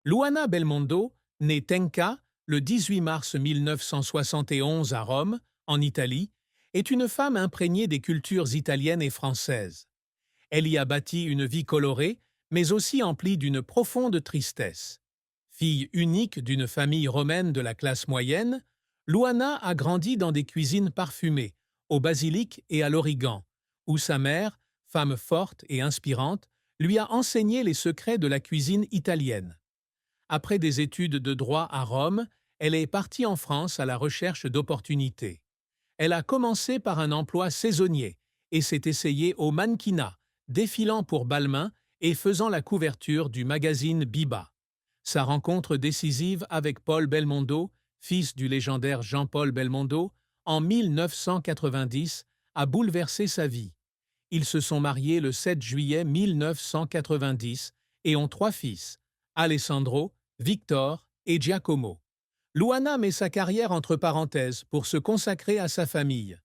Luana Belmondo, née Tenca le 18 mars 1971 à Rome, en Italie, est une femme imprégnée des cultures italiennes et françaises. Elle y a bâti une vie colorée, mais aussi emplie d'une profonde tristesse. Fille unique d'une famille romaine de la classe moyenne, Luana a grandi dans des cuisines parfumées, au basilic et à l'origan, où sa mère, femme forte et inspirante, lui a enseigné les secrets de la cuisine italienne. Après des études de droit à Rome, elle est partie en France à la recherche d'opportunités. Elle a commencé par un emploi saisonnier et s'est essayée au mannequinat, défilant pour Balmain et faisant la couverture du magazine Biba. Sa rencontre décisive avec Paul Belmondo, fils du légendaire Jean-Paul Belmondo, en 1990, a bouleversé sa vie. Ils se sont mariés le 7 juillet 1990 et ont trois fils, Alessandro, Victor et Giacomo. Luana met sa carrière entre parenthèses pour se consacrer à sa famille.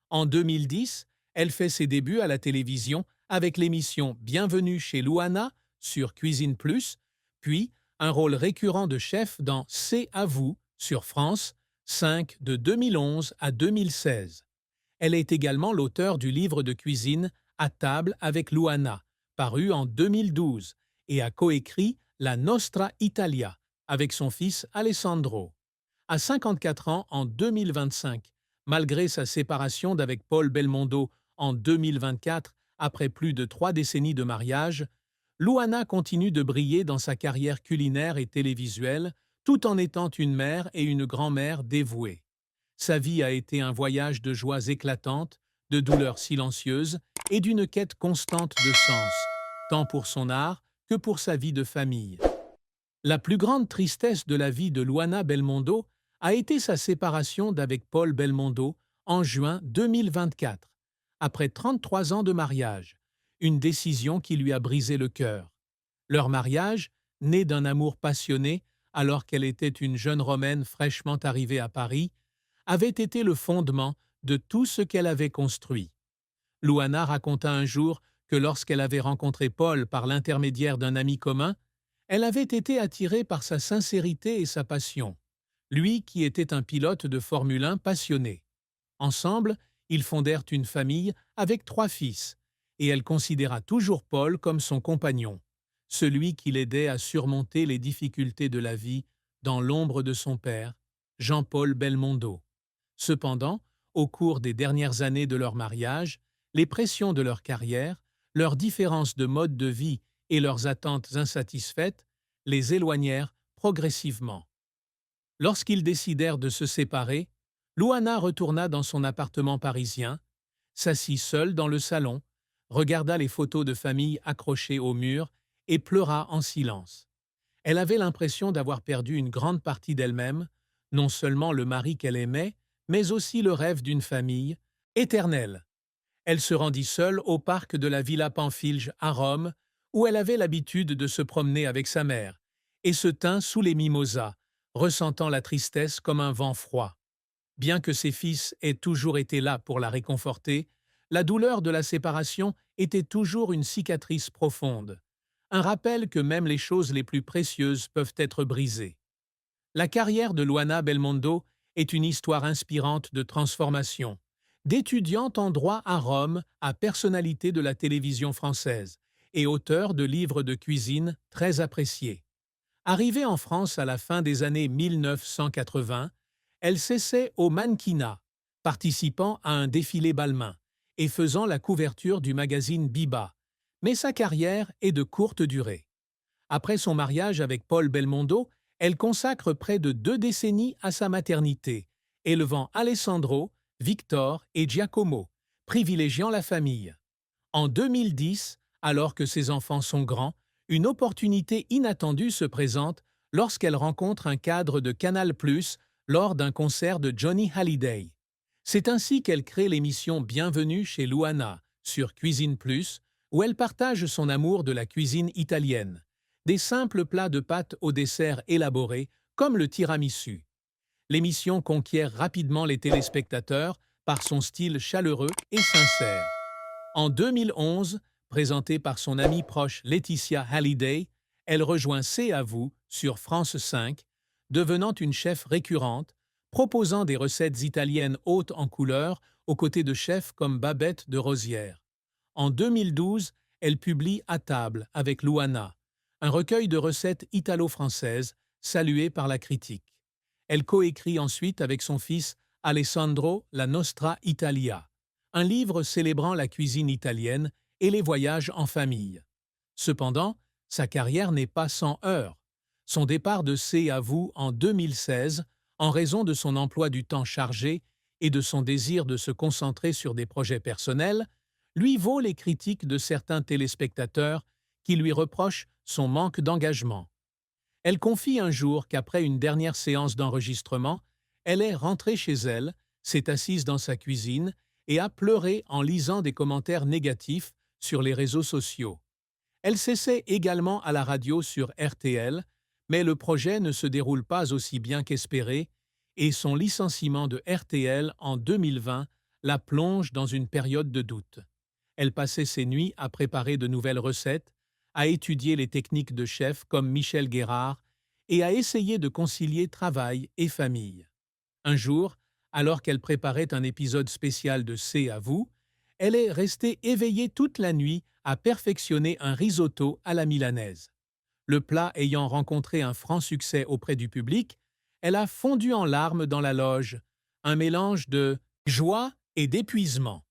En 2010, elle fait ses débuts à la télévision avec l'émission Bienvenue chez Luana sur Cuisine Plus, puis un rôle récurrent de chef dans C'est à vous sur France 5 de 2011 à 2016. Elle est également l'auteur du livre de cuisine À table avec Luana, paru en 2012, et a coécrit La Nostra Italia avec son fils Alessandro. À 54 ans en 2025, malgré sa séparation d'avec Paul Belmondo en 2024 après plus de 3 décennies de mariage, Luana continue de briller dans sa carrière culinaire et télévisuelle tout en étant une mère et une grand-mère dévouées. Sa vie a été un voyage de joies éclatantes, de douleurs silencieuses et d'une quête constante de sens, tant pour son art que pour sa vie de famille. La plus grande tristesse de la vie de Luana Belmondo a été sa séparation d'avec Paul Belmondo en juin 2024, après 33 ans de mariage, une décision qui lui a brisé le cœur. Leur mariage, né d'un amour passionné alors qu'elle était une jeune Romaine fraîchement arrivée à Paris, avait été le fondement de tout ce qu'elle avait construit. Luana raconta un jour que lorsqu'elle avait rencontré Paul par l'intermédiaire d'un ami commun, elle avait été attirée par sa sincérité et sa passion, lui qui était un pilote de Formule 1 passionné. Ensemble, ils fondèrent une famille avec 3 fils, et elle considéra toujours Paul comme son compagnon, celui qui l'aidait à surmonter les difficultés de la vie dans l'ombre de son père, Jean-Paul Belmondo. Cependant, au cours des dernières années de leur mariage, les pressions de leur carrière, leurs différences de mode de vie et leurs attentes insatisfaites les éloignèrent progressivement. Lorsqu'ils décidèrent de se séparer, Luana retourna dans son appartement parisien, s'assit seule dans le salon, regarda les photos de famille accrochées au mur et pleura en silence. Elle avait l'impression d'avoir perdu une grande partie d'elle-même, non seulement le mari qu'elle aimait, mais aussi le rêve d'une famille éternelle. Elle se rendit seule au parc de la Villa Pamphilj à Rome, où elle avait l'habitude de se promener avec sa mère, et se tint sous les mimosas, ressentant la tristesse comme un vent froid. Bien que ses fils aient toujours été là pour la réconforter, la douleur de la séparation était toujours une cicatrice profonde, un rappel que même les choses les plus précieuses peuvent être brisées. La carrière de Luana Belmondo est une histoire inspirante de transformation, d'étudiante en droit à Rome à personnalité de la télévision française et auteur de livres de cuisine très appréciés. Arrivée en France à la fin des années 1980, elle s'essaie au mannequinat, participant à un défilé Balmain et faisant la couverture du magazine Biba, mais sa carrière est de courte durée. Après son mariage avec Paul Belmondo, elle consacre près de 2 décennies à sa maternité, élevant Alessandro, Victor et Giacomo, privilégiant la famille. En 2010, alors que ses enfants sont grands, une opportunité inattendue se présente lorsqu'elle rencontre un cadre de Canal+ lors d'un concert de Johnny Hallyday. C'est ainsi qu'elle crée l'émission Bienvenue chez Luana sur Cuisine Plus, où elle partage son amour de la cuisine italienne, des simples plats de pâtes au dessert élaborés, comme le tiramisu. L'émission conquiert rapidement les téléspectateurs par son style chaleureux et sincère. En 2011, présentée par son amie proche Laetitia Hallyday, Elle rejoint C'est à vous sur France 5, devenant une chef récurrente, proposant des recettes italiennes hautes en couleurs aux côtés de chefs comme Babette de Rosière. En 2012, elle publie À table avec Luana, un recueil de recettes italo-françaises salué par la critique. Elle coécrit ensuite avec son fils Alessandro La Nostra Italia, un livre célébrant la cuisine italienne et les voyages en famille. Cependant, sa carrière n'est pas sans heurts. Son départ de C'est à vous en 2016, en raison de son emploi du temps chargé et de son désir de se concentrer sur des projets personnels, lui vaut les critiques de certains téléspectateurs qui lui reprochent son manque d'engagement. Elle confie un jour qu'après une dernière séance d'enregistrement, elle est rentrée chez elle, s'est assise dans sa cuisine et a pleuré en lisant des commentaires négatifs sur les réseaux sociaux. Elle s'essaie également à la radio sur RTL, mais le projet ne se déroule pas aussi bien qu'espéré et son licenciement de RTL en 2020 la plonge dans une période de doute. Elle passait ses nuits à préparer de nouvelles recettes, à étudier les techniques de chefs comme Michel Guérard et à essayer de concilier travail et famille. Un jour, alors qu'elle préparait un épisode spécial de C'est à vous, elle est restée éveillée toute la nuit à perfectionner un risotto à la milanaise. Le plat ayant rencontré un franc succès auprès du public, elle a fondu en larmes dans la loge, un mélange de joie et d'épuisement.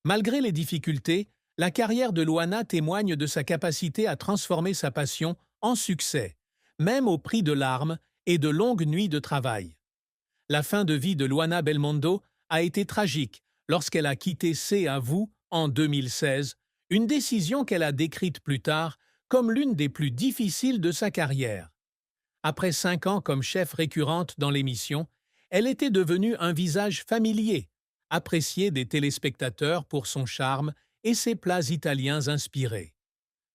Malgré les difficultés, la carrière de Luana témoigne de sa capacité à transformer sa passion en succès, même au prix de larmes et de longues nuits de travail. La fin de vie de Luana Belmondo a été tragique lorsqu'elle a quitté C'est à vous en 2016, une décision qu'elle a décrite plus tard comme l'une des plus difficiles de sa carrière. Après 5 ans comme chef récurrente dans l'émission, elle était devenue un visage familier, apprécié des téléspectateurs pour son charme et ses plats italiens inspirés.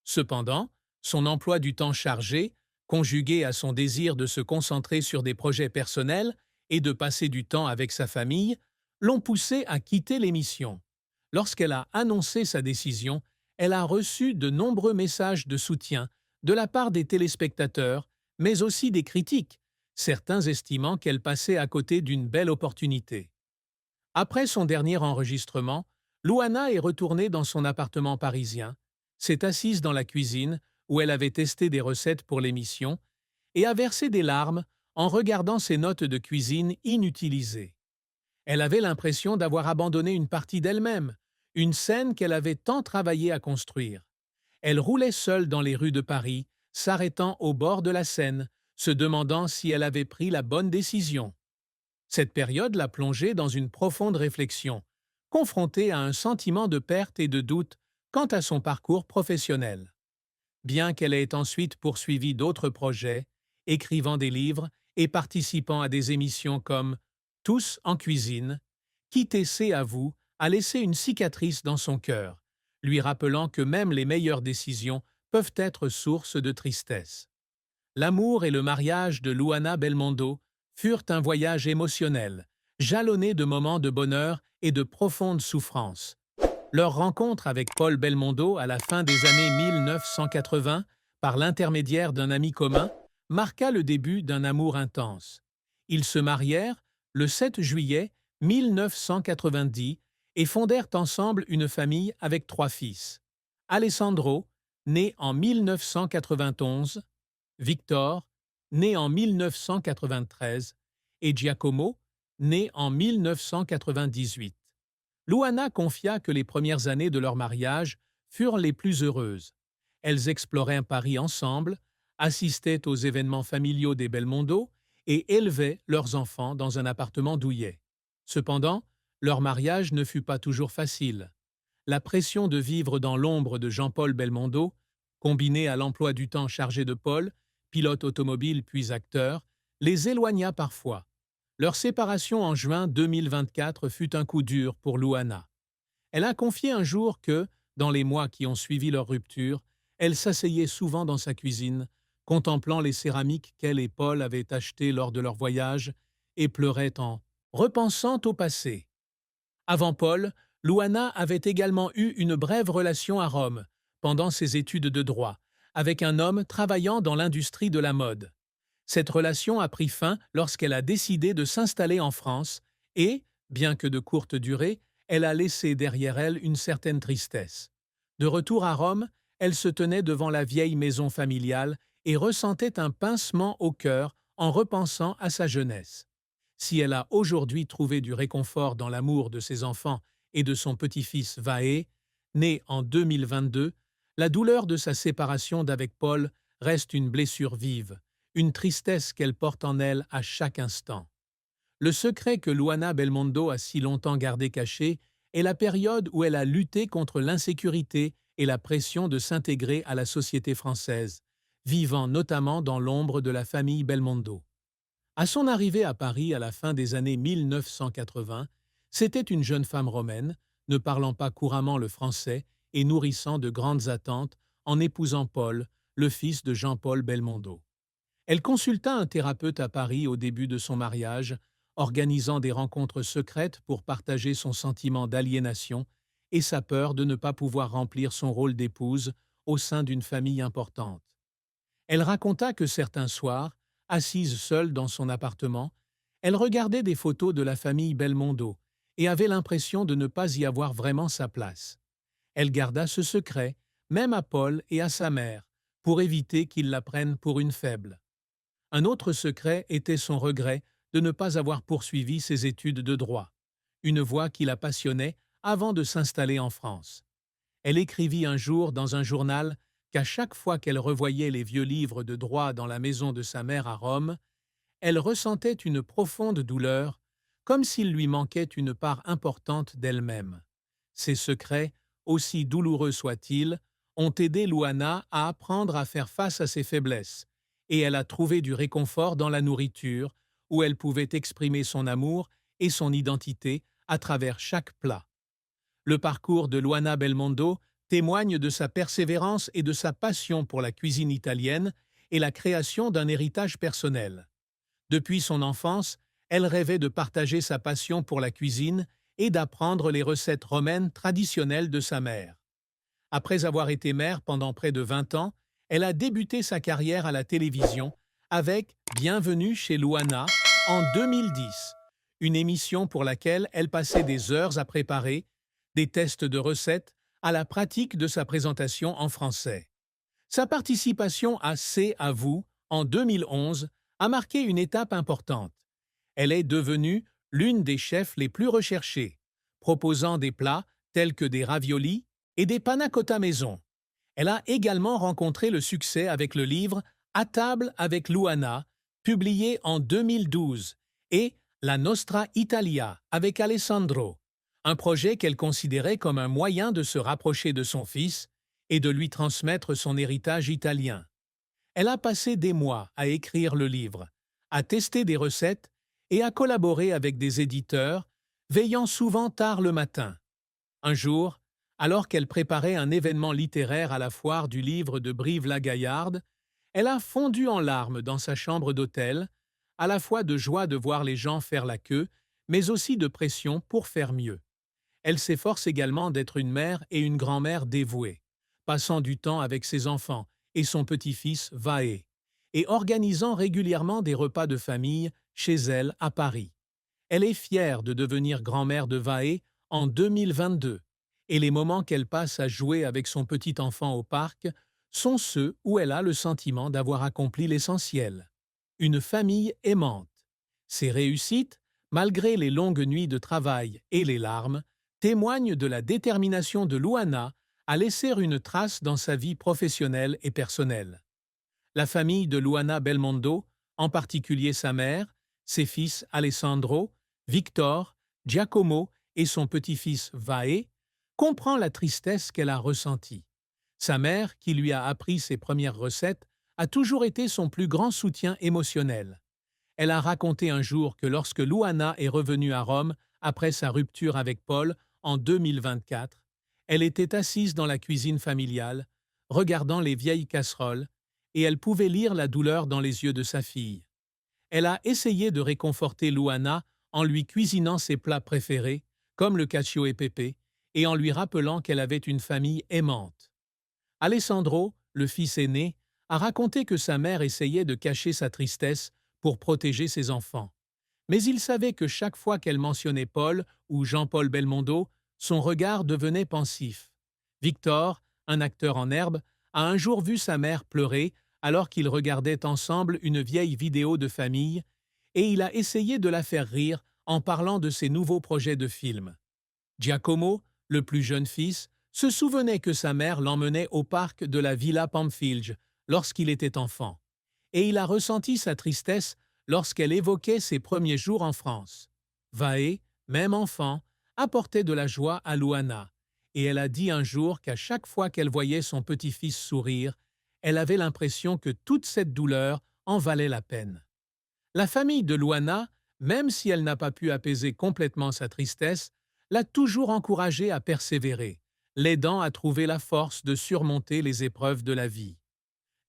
Cependant, son emploi du temps chargé, conjugué à son désir de se concentrer sur des projets personnels et de passer du temps avec sa famille, l'ont poussée à quitter l'émission. Lorsqu'elle a annoncé sa décision, elle a reçu de nombreux messages de soutien de la part des téléspectateurs, mais aussi des critiques, certains estimant qu'elle passait à côté d'une belle opportunité. Après son dernier enregistrement, Luana est retournée dans son appartement parisien, s'est assise dans la cuisine où elle avait testé des recettes pour l'émission et a versé des larmes en regardant ses notes de cuisine inutilisées. Elle avait l'impression d'avoir abandonné une partie d'elle-même, une scène qu'elle avait tant travaillé à construire. Elle roulait seule dans les rues de Paris, s'arrêtant au bord de la Seine, se demandant si elle avait pris la bonne décision. Cette période l'a plongée dans une profonde réflexion, confrontée à un sentiment de perte et de doute quant à son parcours professionnel. Bien qu'elle ait ensuite poursuivi d'autres projets, écrivant des livres et participant à des émissions comme Tous en cuisine, quitter C'est à vous a laissé une cicatrice dans son cœur, lui rappelant que même les meilleures décisions peuvent être source de tristesse. L'amour et le mariage de Luana Belmondo furent un voyage émotionnel, jalonné de moments de bonheur et de profonde souffrance. Leur rencontre avec Paul Belmondo à la fin des années 1980, par l'intermédiaire d'un ami commun, marqua le début d'un amour intense. Ils se marièrent le 7 juillet 1990 et fondèrent ensemble une famille avec 3 fils. Alessandro, né en 1991, Victor, né en 1993, et Giacomo, né en 1998. Luana confia que les premières années de leur mariage furent les plus heureuses. Elles exploraient Paris ensemble, assistaient aux événements familiaux des Belmondo et élevaient leurs enfants dans un appartement douillet. Cependant, leur mariage ne fut pas toujours facile. La pression de vivre dans l'ombre de Jean-Paul Belmondo, combinée à l'emploi du temps chargé de Paul, pilote automobile puis acteur, les éloigna parfois. Leur séparation en juin 2024 fut un coup dur pour Luana. Elle a confié un jour que, dans les mois qui ont suivi leur rupture, elle s'asseyait souvent dans sa cuisine, contemplant les céramiques qu'elle et Paul avaient achetées lors de leur voyage, et pleurait en repensant au passé. Avant Paul, Luana avait également eu une brève relation à Rome, pendant ses études de droit, avec un homme travaillant dans l'industrie de la mode. Cette relation a pris fin lorsqu'elle a décidé de s'installer en France et, bien que de courte durée, elle a laissé derrière elle une certaine tristesse. De retour à Rome, elle se tenait devant la vieille maison familiale et ressentait un pincement au cœur en repensant à sa jeunesse. Si elle a aujourd'hui trouvé du réconfort dans l'amour de ses enfants et de son petit-fils Vae, né en 2022, la douleur de sa séparation d'avec Paul reste une blessure vive, une tristesse qu'elle porte en elle à chaque instant. Le secret que Luana Belmondo a si longtemps gardé caché est la période où elle a lutté contre l'insécurité et la pression de s'intégrer à la société française, vivant notamment dans l'ombre de la famille Belmondo. À son arrivée à Paris à la fin des années 1980, c'était une jeune femme romaine, ne parlant pas couramment le français et nourrissant de grandes attentes en épousant Paul, le fils de Jean-Paul Belmondo. Elle consulta un thérapeute à Paris au début de son mariage, organisant des rencontres secrètes pour partager son sentiment d'aliénation et sa peur de ne pas pouvoir remplir son rôle d'épouse au sein d'une famille importante. Elle raconta que certains soirs, assise seule dans son appartement, elle regardait des photos de la famille Belmondo et avait l'impression de ne pas y avoir vraiment sa place. Elle garda ce secret, même à Paul et à sa mère, pour éviter qu'ils la prennent pour une faible. Un autre secret était son regret de ne pas avoir poursuivi ses études de droit, une voie qui la passionnait avant de s'installer en France. Elle écrivit un jour dans un journal qu'à chaque fois qu'elle revoyait les vieux livres de droit dans la maison de sa mère à Rome, elle ressentait une profonde douleur, comme s'il lui manquait une part importante d'elle-même. Ces secrets, aussi douloureux soient-ils, ont aidé Luana à apprendre à faire face à ses faiblesses, et elle a trouvé du réconfort dans la nourriture, où elle pouvait exprimer son amour et son identité à travers chaque plat. Le parcours de Luana Belmondo témoigne de sa persévérance et de sa passion pour la cuisine italienne et la création d'un héritage personnel. Depuis son enfance, elle rêvait de partager sa passion pour la cuisine et d'apprendre les recettes romaines traditionnelles de sa mère. Après avoir été mère pendant près de 20 ans, elle a débuté sa carrière à la télévision avec Bienvenue chez Luana en 2010, une émission pour laquelle elle passait des heures à préparer, des tests de recettes, à la pratique de sa présentation en français. Sa participation à C'est à vous en 2011 a marqué une étape importante. Elle est devenue l'une des chefs les plus recherchées, proposant des plats tels que des raviolis et des panna cotta maison. Elle a également rencontré le succès avec le livre À table avec Luana, publié en 2012, et La Nostra Italia avec Alessandro, un projet qu'elle considérait comme un moyen de se rapprocher de son fils et de lui transmettre son héritage italien. Elle a passé des mois à écrire le livre, à tester des recettes et à collaborer avec des éditeurs, veillant souvent tard le matin. Un jour, alors qu'elle préparait un événement littéraire à la foire du livre de Brive-la-Gaillarde, elle a fondu en larmes dans sa chambre d'hôtel, à la fois de joie de voir les gens faire la queue, mais aussi de pression pour faire mieux. Elle s'efforce également d'être une mère et une grand-mère dévouées, passant du temps avec ses enfants et son petit-fils Vae, et organisant régulièrement des repas de famille chez elle à Paris. Elle est fière de devenir grand-mère de Vae en 2022, et les moments qu'elle passe à jouer avec son petit enfant au parc sont ceux où elle a le sentiment d'avoir accompli l'essentiel. Une famille aimante. Ses réussites, malgré les longues nuits de travail et les larmes, témoignent de la détermination de Luana à laisser une trace dans sa vie professionnelle et personnelle. La famille de Luana Belmondo, en particulier sa mère, ses fils Alessandro, Victor, Giacomo et son petit-fils Vae, comprend la tristesse qu'elle a ressentie. Sa mère, qui lui a appris ses premières recettes, a toujours été son plus grand soutien émotionnel. Elle a raconté un jour que lorsque Luana est revenue à Rome après sa rupture avec Paul en 2024, elle était assise dans la cuisine familiale, regardant les vieilles casseroles, et elle pouvait lire la douleur dans les yeux de sa fille. Elle a essayé de réconforter Luana en lui cuisinant ses plats préférés, comme le cacio e pepe, et en lui rappelant qu'elle avait une famille aimante. Alessandro, le fils aîné, a raconté que sa mère essayait de cacher sa tristesse pour protéger ses enfants. Mais il savait que chaque fois qu'elle mentionnait Paul ou Jean-Paul Belmondo, son regard devenait pensif. Victor, un acteur en herbe, a un jour vu sa mère pleurer alors qu'ils regardaient ensemble une vieille vidéo de famille, et il a essayé de la faire rire en parlant de ses nouveaux projets de film. Giacomo, le plus jeune fils, se souvenait que sa mère l'emmenait au parc de la Villa Pamphilj lorsqu'il était enfant, et il a ressenti sa tristesse lorsqu'elle évoquait ses premiers jours en France. Vae, même enfant, apportait de la joie à Luana, et elle a dit un jour qu'à chaque fois qu'elle voyait son petit-fils sourire, elle avait l'impression que toute cette douleur en valait la peine. La famille de Luana, même si elle n'a pas pu apaiser complètement sa tristesse, l'a toujours encouragée à persévérer, l'aidant à trouver la force de surmonter les épreuves de la vie.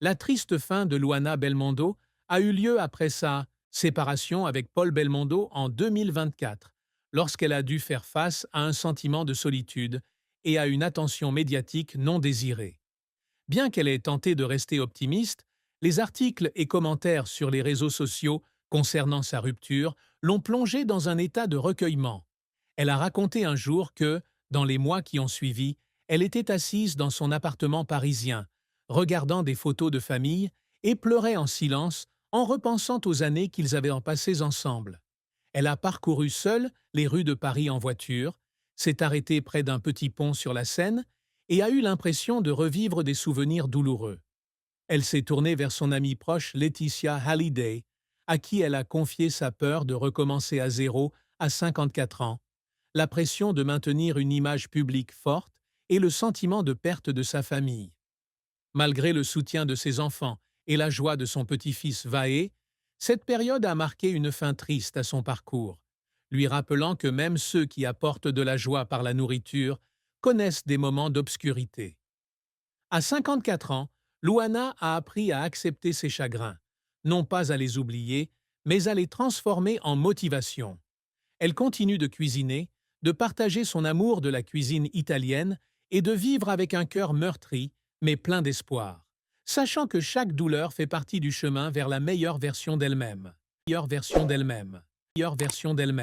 La triste fin de Luana Belmondo a eu lieu après sa séparation avec Paul Belmondo en 2024, lorsqu'elle a dû faire face à un sentiment de solitude et à une attention médiatique non désirée. Bien qu'elle ait tenté de rester optimiste, les articles et commentaires sur les réseaux sociaux concernant sa rupture l'ont plongée dans un état de recueillement. Elle a raconté un jour que, dans les mois qui ont suivi, elle était assise dans son appartement parisien, regardant des photos de famille et pleurait en silence en repensant aux années qu'ils avaient passées ensemble. Elle a parcouru seule les rues de Paris en voiture, s'est arrêtée près d'un petit pont sur la Seine et a eu l'impression de revivre des souvenirs douloureux. Elle s'est tournée vers son amie proche Laetitia Hallyday, à qui elle a confié sa peur de recommencer à zéro à 54 ans, la pression de maintenir une image publique forte et le sentiment de perte de sa famille. Malgré le soutien de ses enfants et la joie de son petit-fils Vae, cette période a marqué une fin triste à son parcours, lui rappelant que même ceux qui apportent de la joie par la nourriture connaissent des moments d'obscurité. À 54 ans, Luana a appris à accepter ses chagrins, non pas à les oublier, mais à les transformer en motivation. Elle continue de cuisiner, de partager son amour de la cuisine italienne et de vivre avec un cœur meurtri, mais plein d'espoir, sachant que chaque douleur fait partie du chemin vers la meilleure version d'elle-même. Meilleure version d'elle-même. Meilleure version d'elle-même.